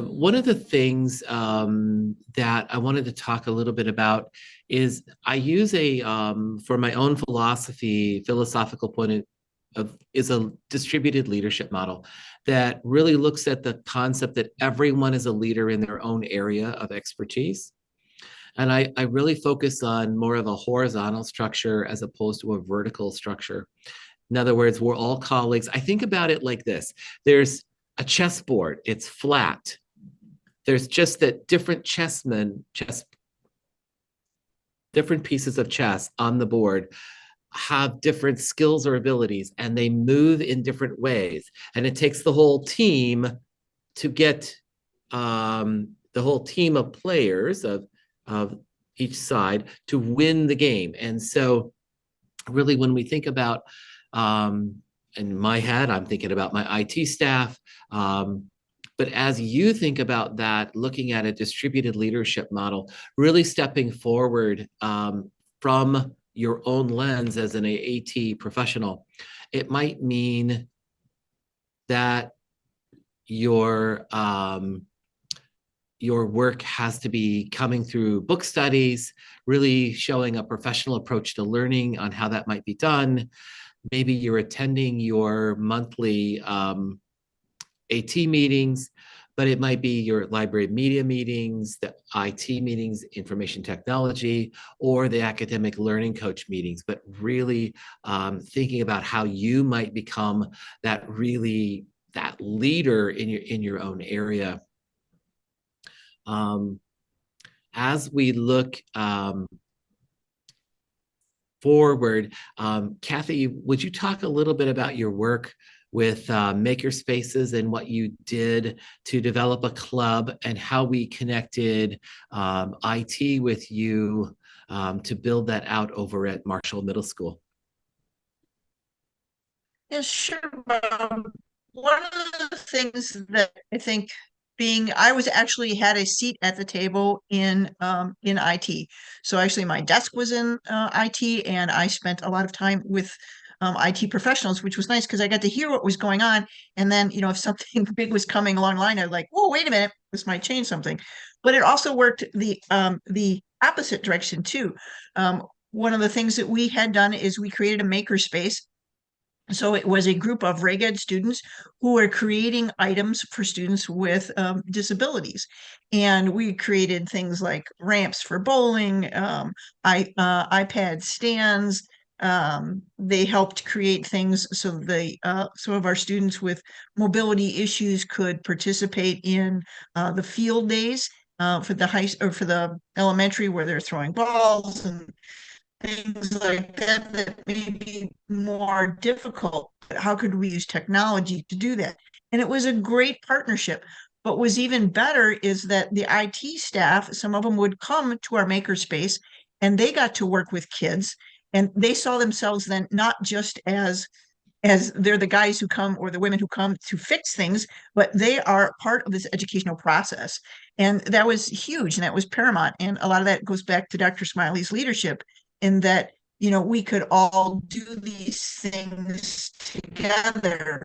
one of the things that I wanted to talk a little bit about is I use for my own philosophical point of is a distributed leadership model that really looks at the concept that everyone is a leader in their own area of expertise. And I really focus on more of a horizontal structure as opposed to a vertical structure. In other words, we're all colleagues. I think about it like this. There's a chessboard, it's flat. There's just that different different pieces of chess on the board have different skills or abilities, and they move in different ways. And it takes the whole team to get the whole team of players of each side to win the game. And so really when we think about, in my head, I'm thinking about my IT staff. But as you think about that, looking at a distributed leadership model, really stepping forward from your own lens as an AT professional, it might mean that your work has to be coming through book studies, really showing a professional approach to learning on how that might be done. Maybe you're attending your monthly AT meetings, but it might be your library media meetings, the IT meetings, information technology, or the academic learning coach meetings, but really thinking about how you might become that leader in your own area. As we look forward, Kathy, would you talk a little bit about your work with makerspaces and what you did to develop a club and how we connected IT with you to build that out over at Marshall Middle School? Yeah, sure. One of the things that I think I was actually had a seat at the table in IT. So actually my desk was in IT, and I spent a lot of time with IT professionals, which was nice because I got to hear what was going on. And then, if something big was coming along the line, I'd like, oh, wait a minute, this might change something. But it also worked the opposite direction too. One of the things that we had done is we created a makerspace. So it was a group of Reg Ed students who were creating items for students with disabilities. And we created things like ramps for bowling, iPad stands. They helped create things so some of our students with mobility issues could participate in the field days for the elementary, where they're throwing balls and things like that may be more difficult. How could we use technology to do that? And it was a great partnership. But what was even better is that the IT staff, some of them would come to our makerspace, and they got to work with kids, and they saw themselves then not just as they're the guys who come or the women who come to fix things, but they are part of this educational process. And that was huge, and that was paramount. And a lot of that goes back to Dr. Smiley's leadership, in that, we could all do these things together.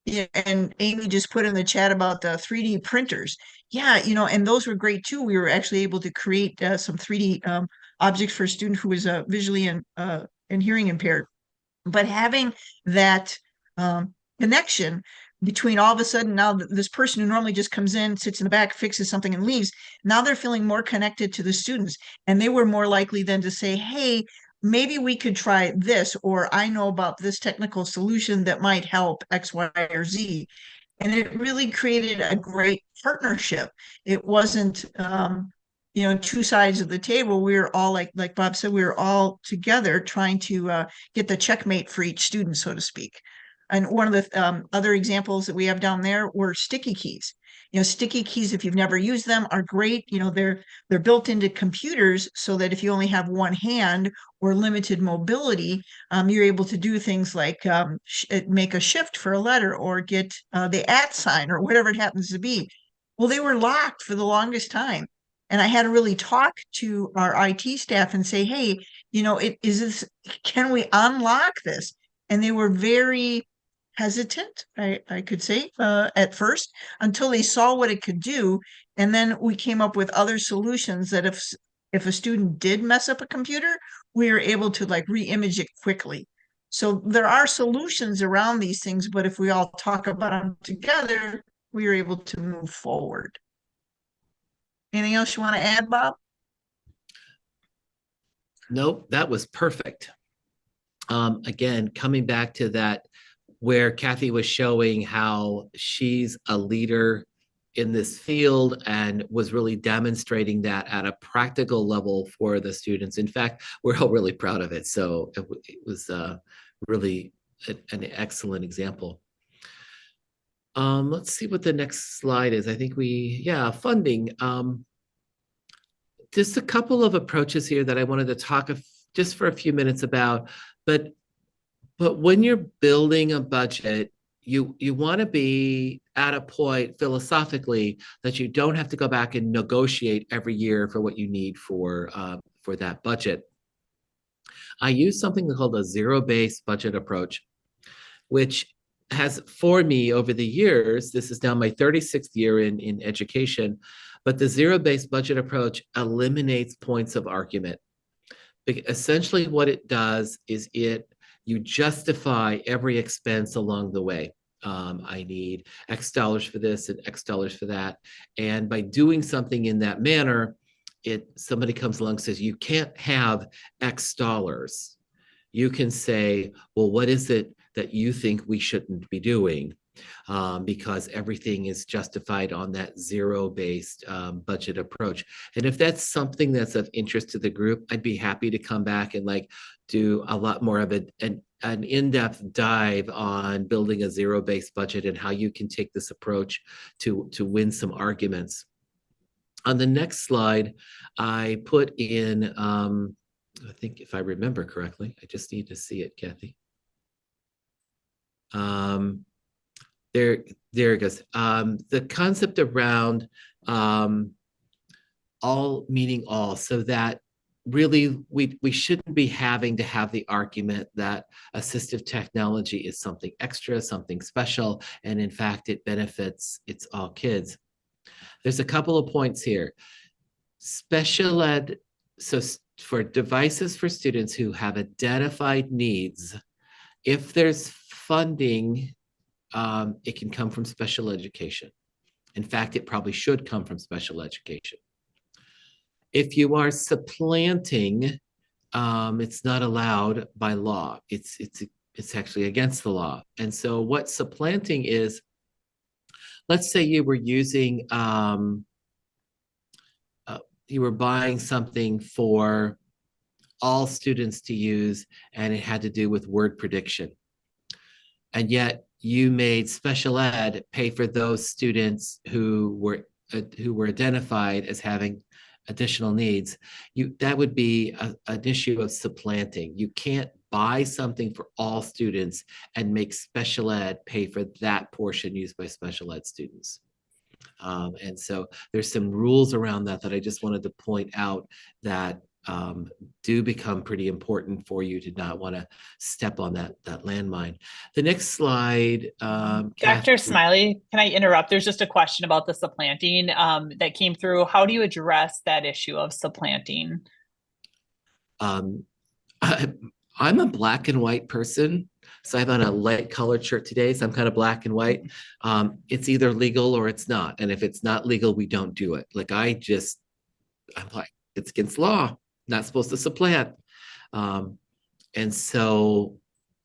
Yeah, and Amy just put in the chat about the 3D printers. Yeah, and those were great too. We were actually able to create some 3D objects for a student who was visually and hearing impaired. But having that connection between, all of a sudden, now this person who normally just comes in, sits in the back, fixes something and leaves, now they're feeling more connected to the students, and they were more likely then to say, hey, maybe we could try this, or I know about this technical solution that might help X, Y, or Z. And it really created a great partnership. It wasn't two sides of the table. We were all, like Bob said, we were all together trying to get the checkmate for each student, so to speak. And one of the other examples that we have down there were sticky keys. Sticky keys, if you've never used them, are great. They're built into computers so that if you only have one hand or limited mobility, you're able to do things like make a shift for a letter, or get the @ sign, or whatever it happens to be. Well, they were locked for the longest time. And I had to really talk to our IT staff and say, hey, can we unlock this? And they were very hesitant, I could say, at first, until they saw what it could do. And then we came up with other solutions that if a student did mess up a computer, we were able to like re-image it quickly. So there are solutions around these things, but if we all talk about them together, we are able to move forward. Anything else you want to add, Bob? Nope, that was perfect. Again, coming back to that, where Kathy was showing how she's a leader in this field and was really demonstrating that at a practical level for the students. In fact, we're all really proud of it. So it was really an excellent example. Let's see what the next slide is. I think funding. Just a couple of approaches here that I wanted to talk just for a few minutes about, but when you're building a budget, you want to be at a point philosophically that you don't have to go back and negotiate every year for what you need for that budget. I use something called a zero-based budget approach, which has, for me over the years, this is now my 36th year in education, but the zero-based budget approach eliminates points of argument. Essentially what it does is you justify every expense along the way. I need X dollars for this and X dollars for that. And by doing something in that manner, somebody comes along and says, you can't have X dollars. You can say, well, what is it that you think we shouldn't be doing? Because everything is justified on that zero-based budget approach. And if that's something that's of interest to the group, I'd be happy to come back and do a lot more of an in-depth dive on building a zero-based budget and how you can take this approach to win some arguments. On the next slide, I put in, I think if I remember correctly, I just need to see it, Kathy. There it goes. The concept around all meaning all, so that really we shouldn't be having to have the argument that assistive technology is something extra, something special, and in fact it benefits all kids. There's a couple of points here. Special ed, so for devices for students who have identified needs, if there's funding, it can come from special education. In fact, it probably should come from special education. If you are supplanting, it's not allowed by law. It's actually against the law. And so what supplanting is, let's say you were using, you were buying something for all students to use, and it had to do with word prediction. And yet you made special ed pay for those students who were identified as having additional needs. That would be an issue of supplanting. You can't buy something for all students and make special ed pay for that portion used by special ed students. And so there's some rules around that I just wanted to point out that do become pretty important for you to not want to step on that landmine. The next slide. Dr. Smiley, can I interrupt? There's just a question about the supplanting that came through. How do you address that issue of supplanting? I'm a black and white person. So I have on a light colored shirt today, so I'm kind of black and white. It's either legal or it's not. And if it's not legal, we don't do it. I'm like, it's against law, not supposed to supplant. And so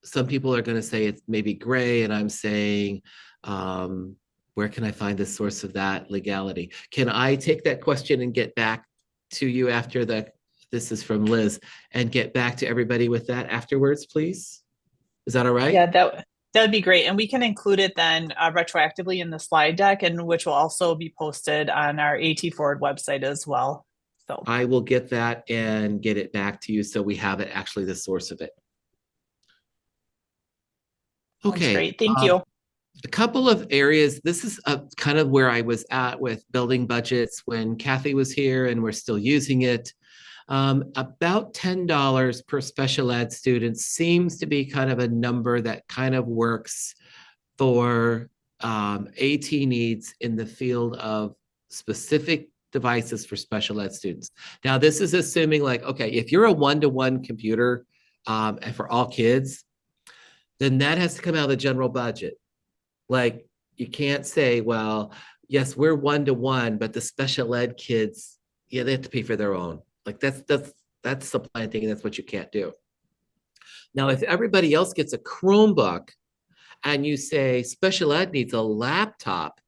some people are going to say it's maybe gray, and I'm saying, where can I find the source of that legality? Can I take that question and get back to you after this is from Liz, and get back to everybody with that afterwards, please? Is that all right? Yeah, that would be great. And we can include it then retroactively in the slide deck, and which will also be posted on our AT Forward website as well. So I will get that and get it back to you so we have it actually the source of it. Okay. That's great. Thank you. A couple of areas. This is kind of where I was at with building budgets when Kathy was here, and we're still using it. About $10 per special ed student seems to be kind of a number that kind of works for AT needs in the field of specific devices for special ed students. Now, this is assuming like, okay, if you're a one-to-one computer and for all kids, then that has to come out of the general budget. Like, you can't say, well, yes, we're one-to-one, but the special ed kids, yeah, they have to pay for their own. Like that's supplanting, and that's what you can't do. Now, if everybody else gets a Chromebook and you say special ed needs a laptop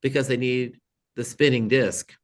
because they need the spinning disk,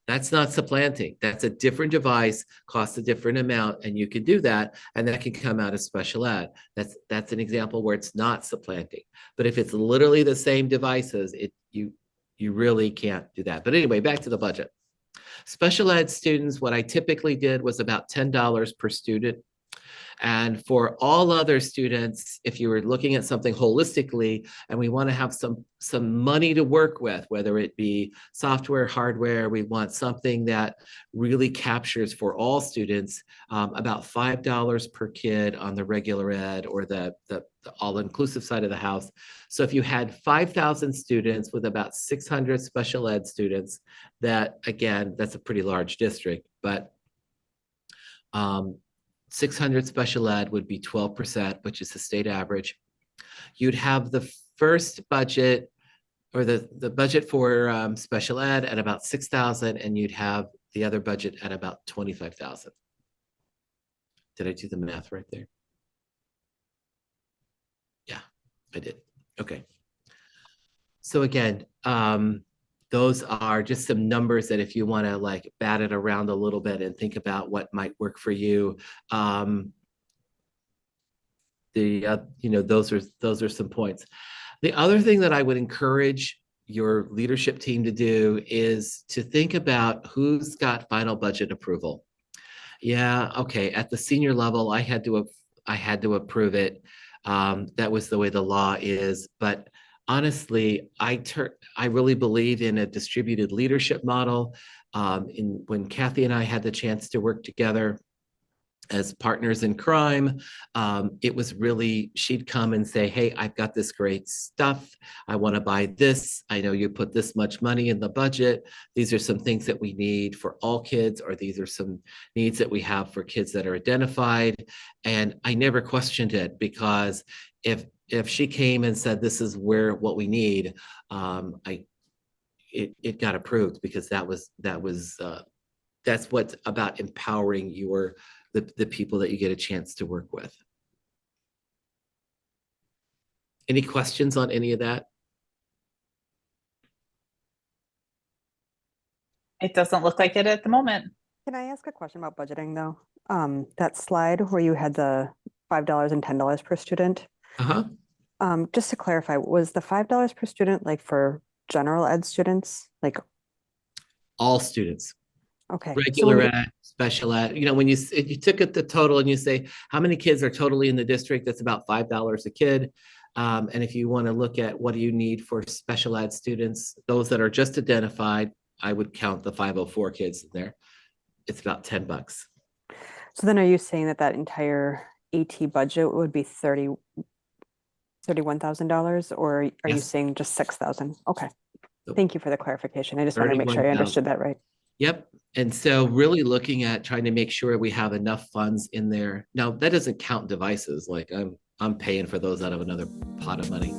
that's not supplanting. That's a different device, costs a different amount, and you can do that, and that can come out of special ed. That's an example where it's not supplanting. But if it's literally the same devices, you really can't do that. But anyway, back to the budget. Special ed students, what I typically did was about $10 per student. And for all other students, if you were looking at something holistically and we want to have some money to work with, whether it be software, hardware, we want something that really captures for all students about $5 per kid on the regular ed or the all-inclusive side of the house. So if you had 5,000 students with about 600 special ed students, that again, that's a pretty large district, but 600 special ed would be 12%, which is the state average. You'd have the first budget or the budget for special ed at about 6,000, and you'd have the other budget at about 25,000. Did I do the math right there? Yeah, I did. Okay. So again, those are just some numbers that if you want to like bat it around a little bit and think about what might work for you, those are some points. The other thing that I would encourage your leadership team to do is to think about who's got final budget approval. Yeah, okay, at the senior level, I had to approve it. That was the way the law is, but honestly, I really believe in a distributed leadership model. When Kathy and I had the chance to work together as partners in crime, it was really, she'd come and say, hey, I've got this great stuff. I want to buy this. I know you put this much money in the budget. These are some things that we need for all kids, or these are some needs that we have for kids that are identified. And I never questioned it, because if she came and said, this is what we need, it got approved, because that's what's about empowering the people that you get a chance to work with. Any questions on any of that? It doesn't look like it at the moment. Can I ask a question about budgeting though? That slide where you had the $5 and $10 per student. Uh-huh. Just to clarify, was the $5 per student like for general ed students? Like all students. Okay. Regular ed, special ed. When you took it the total and you say how many kids are totally in the district, that's about $5 a kid. And if you want to look at what do you need for special ed students, those that are just identified, I would count the 504 kids in there. It's about $10. So then are you saying that entire AT budget would be $31,000, or are you saying just 6,000? Okay. Thank you for the clarification. I just want to make sure I understood that right. Yep. And so really looking at trying to make sure we have enough funds in there. Now, that doesn't count devices. Like I'm paying for those out of another pot of money.